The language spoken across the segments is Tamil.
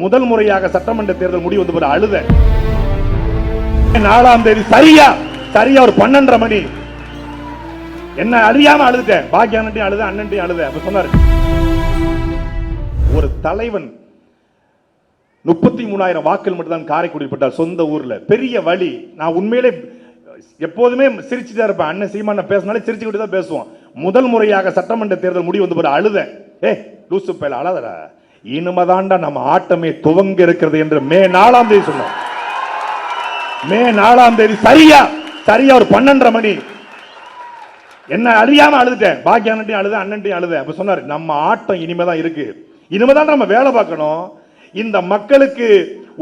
முதல் முறையாக சட்டமன்ற தேர்தல் முடிவு வந்து அழுத 4ஆம் தேதி சரியா ஒரு 12:30 மணி என்ன அறியாம அழுதுட்டேன். பாக்கியானட்டையும் அழுத, அண்ணன்ட்டையும் அழுத. அப்ப சொன்னாரு, ஒரு தலைவன் 33,000 வாக்கள் மட்டும் தான் காரைக்குடியில் பட்டார், சொந்த ஊர்ல. பெரிய வழி. நான் உண்மையிலே எப்போதுமே சிரிச்சுட்டா இருப்பேன். அண்ணன் சீமான பேசினாலே சிரிச்சுக்கிட்டு தான் பேசுவோம். முதல் முறையாக சட்டமன்ற தேர்தல் முடிவு வந்து அழுத. லூசு பையல அழாதடா, இனிமதாண்டா நம்ம ஆட்டமே துவங்க இருக்கிறது என்று மே 4ஆம் தேதி சொன்னார். மே 4ஆம் தேதி சரியா ஒரு 12:30 மணி என்ன அறியாம அழுதுட்டேன். பாக்கியானட்டையும் அழுத, அண்ணன்ட்டையும் அழுத. அப்ப சொன்னாரு, நம்ம ஆட்டம் இனிமேதான் இருக்கு, இனிமேதான் நம்ம வேலை பார்க்கணும். இந்த மக்களுக்கு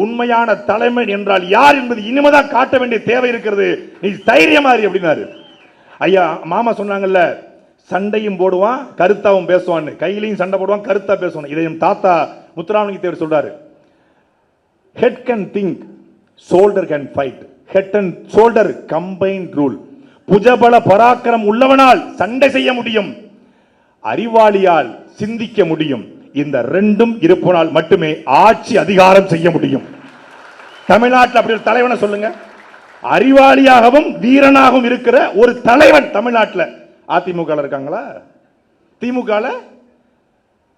உண்மையான தலைமை என்றால் யார் என்பது இனிமேதான் காட்ட வேண்டிய தேவை இருக்கிறது. நீ தைரியமா இரு அப்படின்னாரு. ஐயா மாமா சொன்னாங்கல்ல, சண்டையும் போடுவான் கருத்தாவும் பேசுவான்னு. கையிலையும் சண்டை போடுவான், கருத்தா பேசுவான். இதை என் தாத்தா முத்துராமலிங்க தேவர் சொல்றாரு. Head can think, shoulder can fight. Head and shoulder combined rule. புஜபல பராக்கிரம் உள்ளவனால் சண்டை செய்ய முடியும், அறிவாளியால் சிந்திக்க முடியும். இந்த ரெண்டும் இருப்பனால் மட்டுமே ஆட்சி அதிகாரம் செய்ய முடியும். தமிழ்நாட்டில் அப்படி ஒரு தலைவனை சொல்லுங்க. அறிவாளியாகவும் வீரனாகவும் இருக்கிற ஒரு தலைவன் தமிழ்நாட்டில் அதிமுக இருக்காங்களா? திமுக,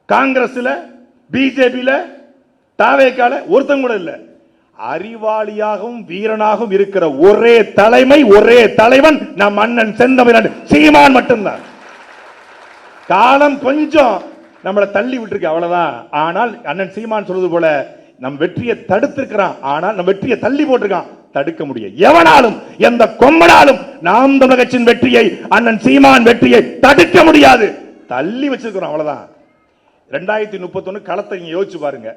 காங்கிரஸ்ல, பிஜேபியில, தாவேக்கால ஒருத்தங்க கூட இல்ல. அறிவாளியாகவும் வீரனாகவும் இருக்கிற ஒரே தலைவன் நம் அண்ணன் செந்தமிழன் சீமான் மட்டும்தான். காலம் கொஞ்சம் நம்மளை தள்ளி விட்டுருக்கு, அவ்வளவுதான். ஆனால் அண்ணன் சீமான் சொல்றது போல நம் வெற்றியை தடுத்திருக்கிறான், ஆனால் நம் வெற்றியை தள்ளி போட்டிருக்கான். தடுக்க முடியும் எவனாலும், எந்த கொம்பனாலும் நாம் தமிழர் கட்சியின் வெற்றியை, அண்ணன் சீமான் வெற்றியை தடுக்க முடியாது. தள்ளி வச்சிருக்கிறோம், அவ்வளவுதான். 2031 களத்தை யோசிச்சு பாருங்க.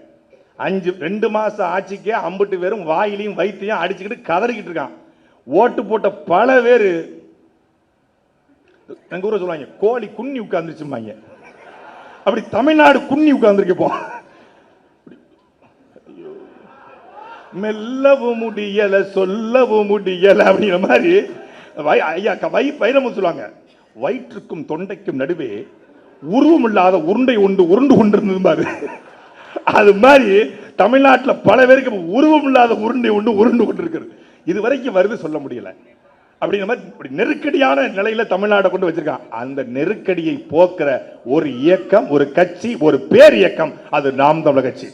2 மாசம் ஆட்சிக்கு அம்புட்டு பேரும் வாயிலையும் வைத்தியம் அடிச்சுக்கிட்டு கதறிக்கிட்டு இருக்கான். ஓட்டு போட்ட பல பேரு எங்க ஊரை சொல்லுவாங்க, கோழி குன்னி உட்கார்ந்துருச்சுமாங்க. அப்படி தமிழ்நாடு குன்னி உட்கார்ந்துருக்கு. மெல்லவும் முடியல, சொல்லவும் முடியல அப்படிங்கிற மாதிரி ஐயா வைரமுத்து சொல்லுவாங்க, வயிற்றுக்கும் தொண்டைக்கும் நடுவே உருவம் இல்லாத உருண்டை உருண்டு கொண்டிருந்தது. அது மாதிரி தமிழ்நாட்டில் பல பேருக்கு உருவம் இல்லாத உருண்டை உருண்டு கொண்டிருக்கிறது. இது வரைக்கும் வருது சொல்ல முடியல. அப்படிங்கிற மாதிரி நெருக்கடியான நிலையில தமிழ்நாட்டை கொண்டு வச்சிருக்கான். அந்த நெருக்கடியை போக்குற ஒரு இயக்கம், ஒரு கட்சி, ஒரு பேர் இயக்கம், அது நாம் தமிழர் கட்சி.